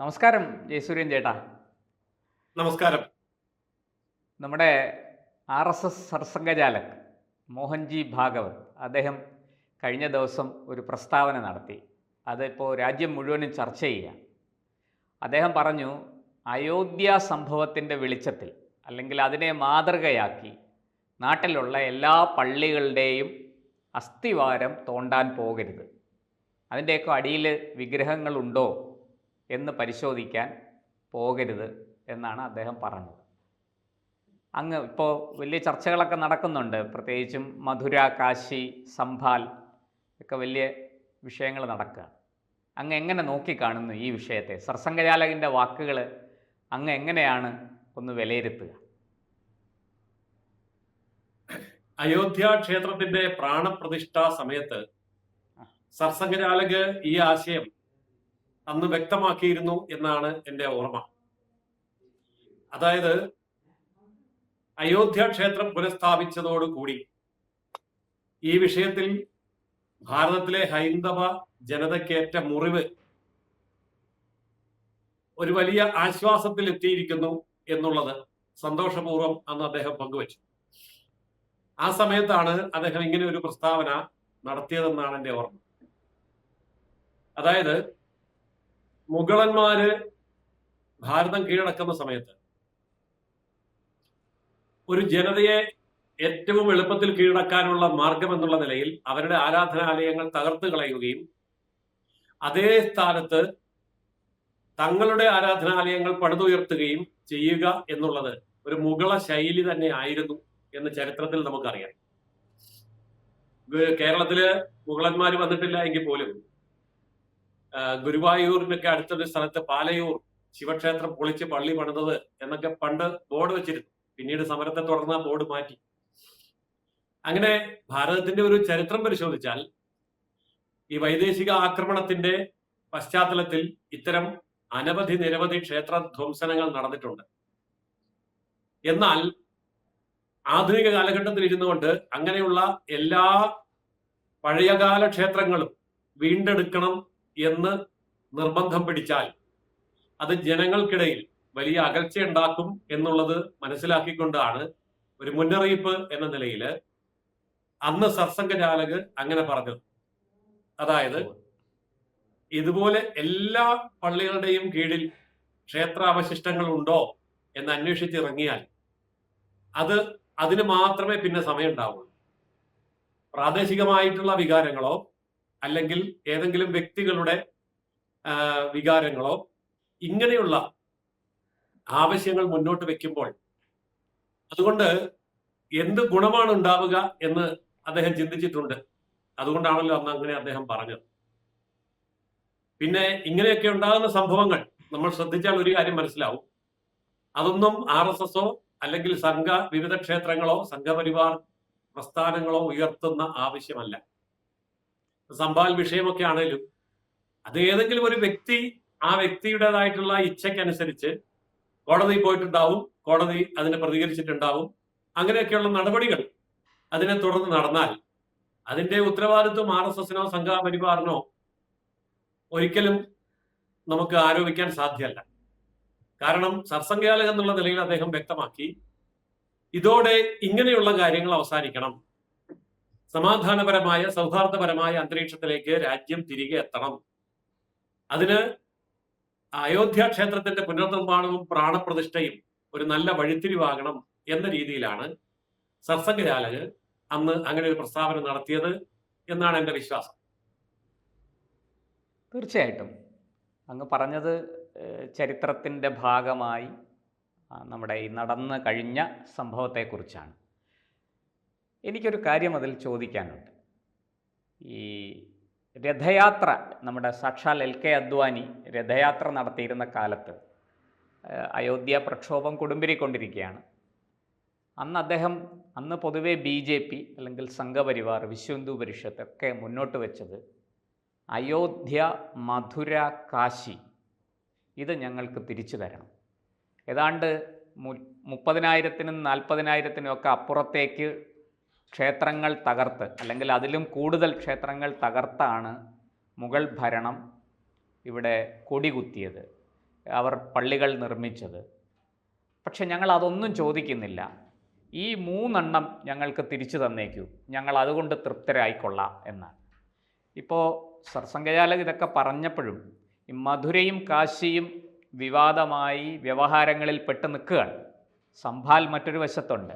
നമസ്കാരം ജയസൂര്യൻ ചേട്ടാ. നമസ്കാരം. നമ്മുടെ RSS സർസംഘചാലക് മോഹൻജി ഭാഗവത് അദ്ദേഹം കഴിഞ്ഞ ദിവസം ഒരു പ്രസ്താവന നടത്തി. അതിപ്പോൾ രാജ്യം മുഴുവനും ചർച്ച ചെയ്യുക. അദ്ദേഹം പറഞ്ഞു, അയോധ്യ സംഭവത്തിൻ്റെ വെളിച്ചത്തിൽ അല്ലെങ്കിൽ അതിനെ മാതൃകയാക്കി നാട്ടിലുള്ള എല്ലാ പള്ളികളുടെയും അസ്ഥിവാരം തോണ്ടാൻ പോകരുത്, അതിൻ്റെയൊക്കെ അടിയിൽ വിഗ്രഹങ്ങളുണ്ടോ എന്ന് പരിശോധിക്കാൻ പോകരുത് എന്നാണ് അദ്ദേഹം പറഞ്ഞത്. അങ്ങ് ഇപ്പോൾ വലിയ ചർച്ചകളൊക്കെ നടക്കുന്നുണ്ട്, പ്രത്യേകിച്ചും മധുര, കാശി, സംഭാൽ ഒക്കെ വലിയ വിഷയങ്ങൾ നടക്കുകയാണ്. അങ്ങ് എങ്ങനെ നോക്കിക്കാണുന്നു ഈ വിഷയത്തെ? സർസംഘചാലകിൻ്റെ വാക്കുകൾ അങ്ങ് എങ്ങനെയാണ് ഒന്ന് വിലയിരുത്തുക? അയോധ്യ ക്ഷേത്രത്തിന്റെ പ്രാണപ്രതിഷ്ഠാ സമയത്ത് സർസംഘചാലക് ഈ ആശയം അന്ന് വ്യക്തമാക്കിയിരുന്നു എന്നാണ് എൻ്റെ ഓർമ്മ. അതായത് അയോധ്യ ക്ഷേത്രം പുനഃസ്ഥാപിച്ചതോടുകൂടി ഈ വിഷയത്തിൽ ഭാരതത്തിലെ ഹൈന്ദവ ജനതയ്ക്കേറ്റ മുറിവ് ഒരു വലിയ ആശ്വാസത്തിൽ എത്തിയിരിക്കുന്നു എന്നുള്ളത് സന്തോഷപൂർവ്വം അന്ന് അദ്ദേഹം പങ്കുവച്ചു. ആ സമയത്താണ് അദ്ദേഹം ഇങ്ങനെ ഒരു പ്രസ്താവന നടത്തിയതെന്നാണ് എൻ്റെ ഓർമ്മ. അതായത് മുഗളന്മാര് ഭാരതം കീഴടക്കുന്ന സമയത്ത് ഒരു ജനതയെ ഏറ്റവും എളുപ്പത്തിൽ കീഴടക്കാനുള്ള മാർഗം എന്നുള്ള നിലയിൽ അവരുടെ ആരാധനാലയങ്ങൾ തകർത്ത് കളയുകയും അതേ സ്ഥാനത്ത് തങ്ങളുടെ ആരാധനാലയങ്ങൾ പണിതുയർത്തുകയും ചെയ്യുക എന്നുള്ളത് ഒരു മുഗള ശൈലി തന്നെ ആയിരുന്നു എന്ന് ചരിത്രത്തിൽ നമുക്കറിയാം. കേരളത്തില് മുഗളന്മാർ വന്നിട്ടില്ല എങ്കിൽ പോലും ഗുരുവായൂരിനൊക്കെ അടുത്തൊരു സ്ഥലത്ത് പാലയൂർ ശിവക്ഷേത്രം പൊളിച്ച് പള്ളി പണിതത് എന്നൊക്കെ പണ്ട് ബോർഡ് വെച്ചിരുന്നു. പിന്നീട് സമരത്തെ തുടർന്ന് ആ ബോർഡ് മാറ്റി. അങ്ങനെ ഭാരതത്തിന്റെ ഒരു ചരിത്രം പരിശോധിച്ചാൽ ഈ വൈദേശിക ആക്രമണത്തിന്റെ പശ്ചാത്തലത്തിൽ ഇത്തരം നിരവധി ക്ഷേത്ര ധ്വംസനങ്ങൾ നടന്നിട്ടുണ്ട്. എന്നാൽ ആധുനിക കാലഘട്ടത്തിൽ ഇരുന്നുകൊണ്ട് അങ്ങനെയുള്ള എല്ലാ പഴയകാല ക്ഷേത്രങ്ങളും വീണ്ടെടുക്കണം എന്ന് നിർബന്ധം പിടിച്ചാൽ അത് ജനങ്ങൾക്കിടയിൽ വലിയ അകൽച്ചയുണ്ടാക്കും എന്നുള്ളത് മനസ്സിലാക്കിക്കൊണ്ടാണ് ഒരു മുന്നറിയിപ്പ് എന്ന നിലയിൽ അന്ന് സർസംഘചാലക് അങ്ങനെ പറഞ്ഞത്. അതായത് ഇതുപോലെ എല്ലാ പള്ളികളുടെയും കീഴിൽ ക്ഷേത്രാവശിഷ്ടങ്ങൾ ഉണ്ടോ എന്ന് അന്വേഷിച്ചിറങ്ങിയാൽ അതിന് മാത്രമേ പിന്നെ സമയം ഉണ്ടാവുള്ളൂ. പ്രാദേശികമായിട്ടുള്ള വികാരങ്ങളോ അല്ലെങ്കിൽ ഏതെങ്കിലും വ്യക്തികളുടെ വികാരങ്ങളോ ഇങ്ങനെയുള്ള ആവശ്യങ്ങൾ മുന്നോട്ട് വെക്കുമ്പോൾ അതുകൊണ്ട് എന്ത് ഗുണമാണ് ഉണ്ടാവുക എന്ന് അദ്ദേഹം ചിന്തിച്ചിട്ടുണ്ട്. അതുകൊണ്ടാണല്ലോ അന്ന് അങ്ങനെ അദ്ദേഹം പറഞ്ഞത്. പിന്നെ ഇങ്ങനെയൊക്കെ ഉണ്ടാകുന്ന സംഭവങ്ങൾ നമ്മൾ ശ്രദ്ധിച്ചാൽ ഒരു കാര്യം മനസ്സിലാവും. അതൊന്നും RSSO അല്ലെങ്കിൽ വിവിധ ക്ഷേത്രങ്ങളോ സംഘപരിവാർ പ്രസ്ഥാനങ്ങളോ ഉയർത്തുന്ന ആവശ്യമല്ല. സംഭാൽ വിഷയമൊക്കെ ആണെങ്കിലും അത് ഏതെങ്കിലും ഒരു വ്യക്തി ആ വ്യക്തിയുടേതായിട്ടുള്ള ഇച്ഛയ്ക്കനുസരിച്ച് കോടതി പോയിട്ടുണ്ടാവും, കോടതി അതിനെ പ്രതികരിച്ചിട്ടുണ്ടാവും. അങ്ങനെയൊക്കെയുള്ള നടപടികൾ അതിനെ തുടർന്ന് നടന്നാൽ അതിന്റെ ഉത്തരവാദിത്വം RSSനോ സംഘപരിവാറിനോ ഒരിക്കലും നമുക്ക് ആരോപിക്കാൻ സാധ്യമല്ല. കാരണം സർസംഘചാലക് എന്നുള്ള നിലയിൽ അദ്ദേഹം വ്യക്തമാക്കി, ഇതോടെ ഇങ്ങനെയുള്ള കാര്യങ്ങൾ അവസാനിക്കണം, സമാധാനപരമായ സൗഹാർദ്ദപരമായ അന്തരീക്ഷത്തിലേക്ക് രാജ്യം തിരികെ എത്തണം, അതിന് അയോധ്യ ക്ഷേത്രത്തിന്റെ പുനർനിർമ്മാണവും പ്രാണപ്രതിഷ്ഠയും ഒരു നല്ല വഴിത്തിരിവാകണം എന്ന രീതിയിലാണ് സർസംഘചാലക് അന്ന് അങ്ങനെ ഒരു പ്രസ്താവന നടത്തിയത് എന്നാണ് എൻ്റെ വിശ്വാസം. തീർച്ചയായിട്ടും അങ്ങ് പറഞ്ഞത് ചരിത്രത്തിൻ്റെ ഭാഗമായി നമ്മുടെ ഈ നടന്നു കഴിഞ്ഞ സംഭവത്തെക്കുറിച്ചാണ്. എനിക്കൊരു കാര്യം അതിൽ ചോദിക്കാനുണ്ട്. ഈ രഥയാത്ര, നമ്മുടെ സാക്ഷാൽ LK അദ്വാനി രഥയാത്ര നടത്തിയിരുന്ന കാലത്ത് അയോധ്യ പ്രക്ഷോഭം കൊടുമ്പിരിക്കൊണ്ടിരിക്കുകയാണ്. അന്ന് പൊതുവെ BJP അല്ലെങ്കിൽ സംഘപരിവാർ, വിശ്വ ഹിന്ദു പരിഷത്ത് ഒക്കെ മുന്നോട്ട് വെച്ചത് അയോധ്യ, മധുര, കാശി ഇത് ഞങ്ങൾക്ക് തിരിച്ചു തരണം. ഏതാണ്ട് 30,000-നും 40,000-നും ഒക്കെ അപ്പുറത്തേക്ക് ക്ഷേത്രങ്ങൾ തകർത്ത്, അല്ലെങ്കിൽ അതിലും കൂടുതൽ ക്ഷേത്രങ്ങൾ തകർത്താണ് മുഗൾ ഭരണം ഇവിടെ കൊടികുത്തിയത്. അവർ പള്ളികൾ നിർമ്മിച്ചത്. പക്ഷെ ഞങ്ങൾ അതൊന്നും ചോദിക്കുന്നില്ല. ഈ 3 ഞങ്ങൾക്ക് തിരിച്ചു തന്നേക്കൂ, ഞങ്ങൾ അതുകൊണ്ട് തൃപ്തരായിക്കൊള്ളാം എന്നാണ്. ഇപ്പോൾ സർസംഘചാലക് ഇതൊക്കെ പറഞ്ഞപ്പോഴും ഈ മധുരയും കാശിയും വിവാദമായി വ്യവഹാരങ്ങളിൽ പെട്ട് നിൽക്കുകയാണ്. സംഭാൽ മറ്റൊരു വശത്തുണ്ട്.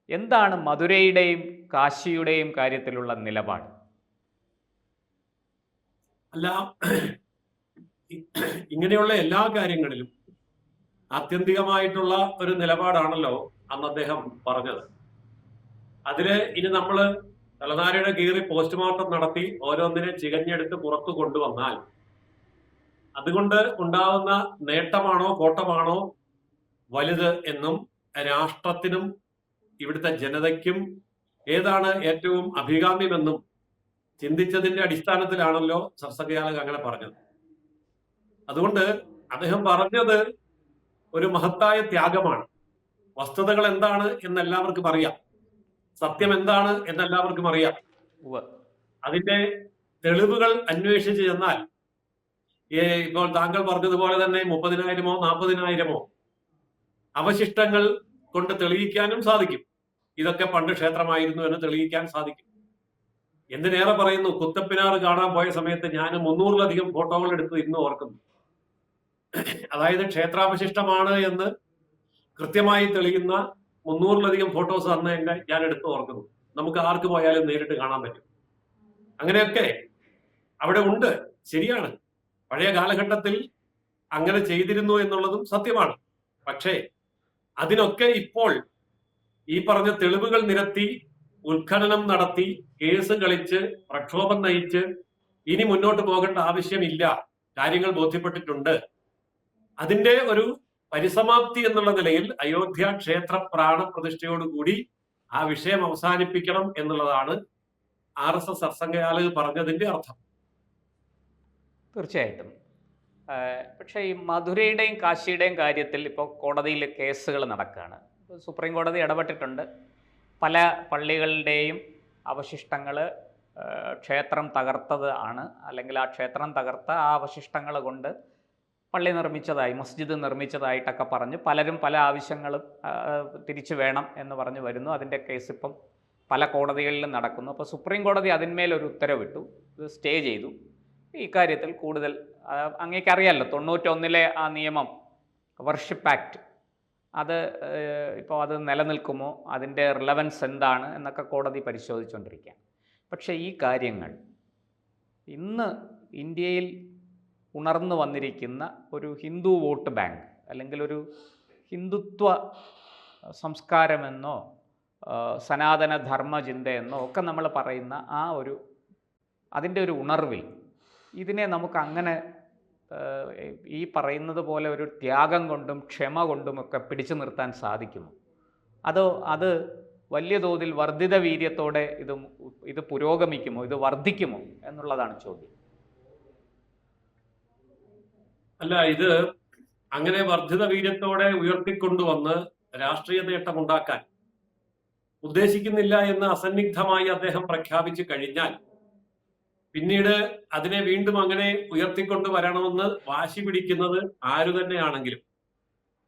എന്താണ് മധുരയുടെയും കാശിയുടെയും കാര്യത്തിലുള്ള നിലപാട്? അല്ല, ഇങ്ങനെയുള്ള എല്ലാ കാര്യങ്ങളിലും ആത്യന്തികമായിട്ടുള്ള ഒരു നിലപാടാണല്ലോ അന്ന് അദ്ദേഹം പറഞ്ഞത്. അതില് ഇനി നമ്മള് തലനാരിയുടെ കീറി പോസ്റ്റ്മോർട്ടം നടത്തി ഓരോന്നിനെ ചികഞ്ഞെടുത്ത് പുറത്തു കൊണ്ടുവന്നാൽ അതുകൊണ്ട് ഉണ്ടാകുന്ന നേട്ടമാണോ കോട്ടമാണോ വലുത് എന്നും രാഷ്ട്രത്തിനും ഇവിടുത്തെ ജനതയ്ക്കും ഏതാണ് ഏറ്റവും അഭികാമ്യമെന്നും ചിന്തിച്ചതിന്റെ അടിസ്ഥാനത്തിലാണല്ലോ സർസംഘചാലക് അങ്ങനെ പറഞ്ഞത്. അതുകൊണ്ട് അദ്ദേഹം പറഞ്ഞത് ഒരു മഹത്തായ ത്യാഗമാണ്. വസ്തുതകൾ എന്താണ് എന്നെല്ലാവർക്കും അറിയാം, സത്യം എന്താണ് എന്നെല്ലാവർക്കും അറിയാം. അതിന്റെ തെളിവുകൾ അന്വേഷിച്ച് ചെന്നാൽ ഇപ്പോൾ താങ്കൾ പറഞ്ഞതുപോലെ തന്നെ 30,000-ഓ 40,000-ഓ അവശിഷ്ടങ്ങൾ കൊണ്ട് തെളിയിക്കാനും സാധിക്കും. ഇതൊക്കെ പണ്ട് ക്ഷേത്രമായിരുന്നു എന്ന് തെളിയിക്കാൻ സാധിക്കും. എന്തിനേറെ പറയുന്നു, കുത്തപ്പിനാറ് കാണാൻ പോയ സമയത്ത് ഞാൻ 300-ലധികം ഫോട്ടോകൾ എടുത്ത് ഇന്ന് ഓർക്കുന്നു. അതായത് ക്ഷേത്രാവശിഷ്ടമാണ് എന്ന് കൃത്യമായി തെളിയുന്ന 300-ലധികം ഫോട്ടോസ് അന്ന് ഞാൻ എടുത്ത് ഓർക്കുന്നു. നമുക്ക് ആർക്ക് പോയാലും നേരിട്ട് കാണാൻ പറ്റും. അങ്ങനെയൊക്കെ അവിടെ ഉണ്ട്, ശരിയാണ്. പഴയ കാലഘട്ടത്തിൽ അങ്ങനെ ചെയ്തിരുന്നു എന്നുള്ളതും സത്യമാണ്. പക്ഷേ അതിനൊക്കെ ഇപ്പോൾ ഈ പറഞ്ഞ തെളിവുകൾ നിരത്തി ഉത്ഖനനം നടത്തി കേസ് കളിച്ച് പ്രക്ഷോഭം നയിച്ച് ഇനി മുന്നോട്ട് പോകേണ്ട ആവശ്യമില്ല, കാര്യങ്ങൾ ബോധ്യപ്പെട്ടിട്ടുണ്ട്. അതിന്റെ ഒരു പരിസമാപ്തി എന്നുള്ള നിലയിൽ അയോധ്യ ക്ഷേത്ര പ്രാണപ്രതിഷ്ഠയോടുകൂടി ആ വിഷയം അവസാനിപ്പിക്കണം എന്നുള്ളതാണ് RSS സർസംഘചാലക് പറഞ്ഞതിന്റെ അർത്ഥം. തീർച്ചയായിട്ടും. പക്ഷേ ഈ മധുരയുടെയും കാശിയുടെയും കാര്യത്തിൽ ഇപ്പോൾ കോടതിയിൽ കേസുകൾ നടക്കുകയാണ്. സുപ്രീം കോടതി ഇടപെട്ടിട്ടുണ്ട്. പല പള്ളികളുടെയും അവശിഷ്ടങ്ങൾ ക്ഷേത്രം തകർത്തത് ആണ്, അല്ലെങ്കിൽ ആ ക്ഷേത്രം തകർത്ത ആ അവശിഷ്ടങ്ങൾ കൊണ്ട് പള്ളി നിർമ്മിച്ചതായി, മസ്ജിദ് നിർമ്മിച്ചതായിട്ടൊക്കെ പറഞ്ഞ് പലരും പല ആവശ്യങ്ങളും തിരിച്ചു വേണം എന്ന് പറഞ്ഞു വരുന്നു. അതിൻ്റെ കേസ് ഇപ്പം പല കോടതികളിലും നടക്കുന്നു. അപ്പോൾ സുപ്രീം കോടതി അതിന്മേലൊരു ഉത്തരവിട്ടു, ഇത് സ്റ്റേ ചെയ്തു. ഇക്കാര്യത്തിൽ കൂടുതൽ അങ്ങേക്കറിയാമല്ലോ, 91-ലെ ആ നിയമം, വർഷിപ്പ് ആക്ട്, അത് ഇപ്പോൾ അത് നിലനിൽക്കുമോ, അതിൻ്റെ റിലവൻസ് എന്താണ് എന്നൊക്കെ കോടതി പരിശോധിച്ചുകൊണ്ടിരിക്കുകയാണ്. പക്ഷേ ഈ കാര്യങ്ങൾ ഇന്ന് ഇന്ത്യയിൽ ഉണർന്നു വന്നിരിക്കുന്ന ഒരു ഹിന്ദു വോട്ട് ബാങ്ക്, അല്ലെങ്കിൽ ഒരു ഹിന്ദുത്വ സംസ്കാരമെന്നോ സനാതന ധർമ്മചിന്തയെന്നോ ഒക്കെ നമ്മൾ പറയുന്ന ആ ഒരു അതിൻ്റെ ഒരു ഉണർവിൽ ഇതിനെ നമുക്ക് അങ്ങനെ ഈ പറയുന്നത് പോലെ ഒരു ത്യാഗം കൊണ്ടും ക്ഷമ കൊണ്ടുമൊക്കെ പിടിച്ചു നിർത്താൻ സാധിക്കുമോ? അതോ അത് വലിയ തോതിൽ വർദ്ധിത വീര്യത്തോടെ ഇത് പുരോഗമിക്കുമോ, ഇത് വർദ്ധിക്കുമോ എന്നുള്ളതാണ് ചോദ്യം. അല്ല, ഇത് അങ്ങനെ വർദ്ധിത വീര്യത്തോടെ ഉയർത്തിക്കൊണ്ടുവന്ന് രാഷ്ട്രീയ നേട്ടമുണ്ടാക്കാൻ ഉദ്ദേശിക്കുന്നില്ല എന്ന് അസന്നിഗ്ധമായി അദ്ദേഹം പ്രഖ്യാപിച്ചു കഴിഞ്ഞാൽ പിന്നീട് അതിനെ വീണ്ടും അങ്ങനെ ഉയർത്തിക്കൊണ്ട് വരണമെന്ന് വാശി പിടിക്കുന്നത് ആരു തന്നെയാണെങ്കിലും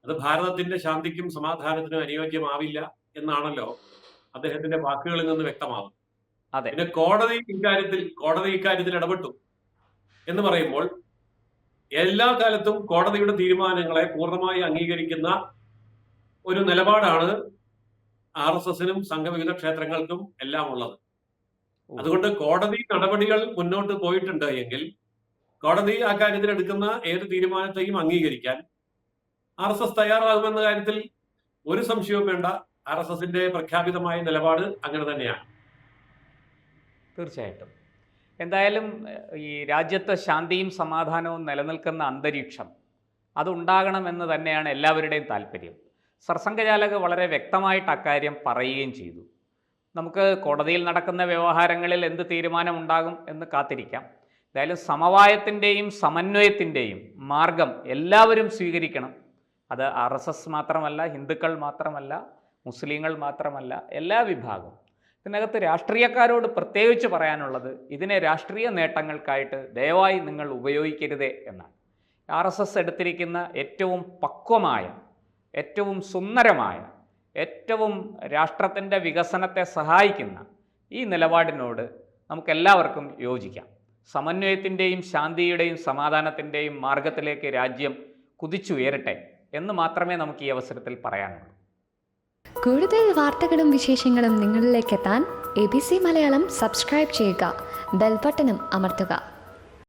അത് ഭാരതത്തിന്റെ ശാന്തിക്കും സമാധാനത്തിനും അനുയോജ്യമാവില്ല എന്നാണല്ലോ അദ്ദേഹത്തിന്റെ വാക്കുകളിൽ നിന്ന് വ്യക്തമാകും. പിന്നെ കോടതി ഇക്കാര്യത്തിൽ ഇടപെട്ടു എന്ന് പറയുമ്പോൾ എല്ലാ കാലത്തും കോടതിയുടെ തീരുമാനങ്ങളെ പൂർണ്ണമായി അംഗീകരിക്കുന്ന ഒരു നിലപാടാണ് RSSനും സംഘവിഹിത ക്ഷേത്രങ്ങൾക്കും എല്ലാം ഉള്ളത്. അതുകൊണ്ട് കോടതി നടപടികൾ മുന്നോട്ട് പോയിട്ടുണ്ട് എങ്കിൽ കോടതി ആ കാര്യത്തിൽ എടുക്കുന്ന ഏത് തീരുമാനത്തെയും അംഗീകരിക്കാൻ RSS തയ്യാറാകുമെന്ന കാര്യത്തിൽ ഒരു സംശയവും വേണ്ട. RSSന്റെ പ്രഖ്യാപിതമായ നിലപാട് അങ്ങനെ തന്നെയാണ്. തീർച്ചയായിട്ടും. എന്തായാലും ഈ രാജ്യത്ത് ശാന്തിയും സമാധാനവും നിലനിൽക്കുന്ന അന്തരീക്ഷം അതുണ്ടാകണമെന്ന് തന്നെയാണ് എല്ലാവരുടെയും താല്പര്യം. സർസംഘചാലക് വളരെ വ്യക്തമായിട്ട് അക്കാര്യം പറയുകയും ചെയ്തു. നമുക്ക് കോടതിയിൽ നടക്കുന്ന വ്യവഹാരങ്ങളിൽ എന്ത് തീരുമാനമുണ്ടാകും എന്ന് കാത്തിരിക്കാം. എന്തായാലും സമവായത്തിൻ്റെയും സമന്വയത്തിൻ്റെയും മാർഗം എല്ലാവരും സ്വീകരിക്കണം. അത് RSS മാത്രമല്ല, ഹിന്ദുക്കൾ മാത്രമല്ല, മുസ്ലിങ്ങൾ മാത്രമല്ല, എല്ലാ വിഭാഗവും. ഇതിനകത്ത് രാഷ്ട്രീയക്കാരോട് പ്രത്യേകിച്ച് പറയാനുള്ളത് ഇതിനെ രാഷ്ട്രീയ നേട്ടങ്ങൾക്കായിട്ട് ദയവായി നിങ്ങൾ ഉപയോഗിക്കരുതേ എന്നാണ്. RSS എടുത്തിരിക്കുന്ന ഏറ്റവും പക്വമായ, ഏറ്റവും സുന്ദരമായ, ഏറ്റവും രാഷ്ട്രത്തിൻ്റെ വികസനത്തെ സഹായിക്കുന്ന ഈ നിലപാടിനോട് നമുക്കെല്ലാവർക്കും യോജിക്കാം. സമന്വയത്തിൻ്റെയും ശാന്തിയുടെയും സമാധാനത്തിൻ്റെയും മാർഗത്തിലേക്ക് രാജ്യം കുതിച്ചുയരട്ടെ എന്ന് മാത്രമേ നമുക്ക് ഈ അവസരത്തിൽ പറയാനുള്ളൂ. കൂടുതൽ വാർത്തകളും വിശേഷങ്ങളും നിങ്ങളിലേക്ക് എത്താൻ ABC മലയാളം സബ്സ്ക്രൈബ് ചെയ്യുക, ബെൽബട്ടനും അമർത്തുക.